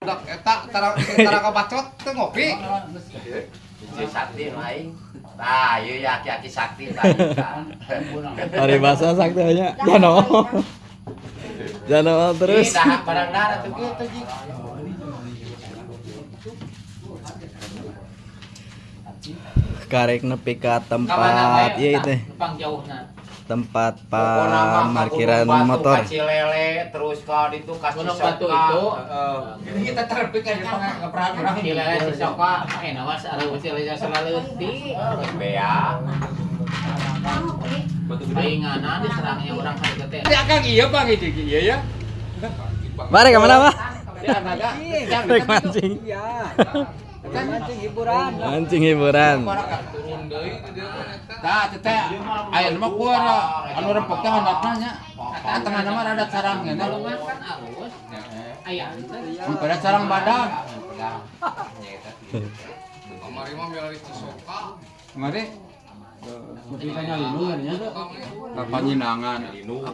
Dak eta tara kabacot teu ngopi. Jadi sakti lain. Nah, ieu ya aki-aki sakti lain. Hari bahasa sakti nya. Jano. Jano terus. Ih, dahak barang darah tuh gitu ji. Karek nepi ka tempat ieu teh. Numpang jauhna. Tempat parkiran motor. Cilele terus ka ditu ka Gunung Cisoka. Batu itu. Ini kita terpik aja ngeperahan orang Di lele Cisoka, nawas areus Cilele saleutik. Bea. Palinganan diserangnya orang harga teh. Ya Kang iya Bang itu iya ya. Mari ke mana, Pak? Ya naga. Rek mancing. Iya. Mancing hiburan. Mancing hiburan. Turun deui ke dieu eta. Tah teh aya mah kuara anu rempok teh handapna nya. Tengah nama ada sarangnya. Kalau makan arus, aya Pada sarang badak. Kamari mah milih Cisoka. Kemari. Tapi kayaknya linu nya. Kapan nyinangan.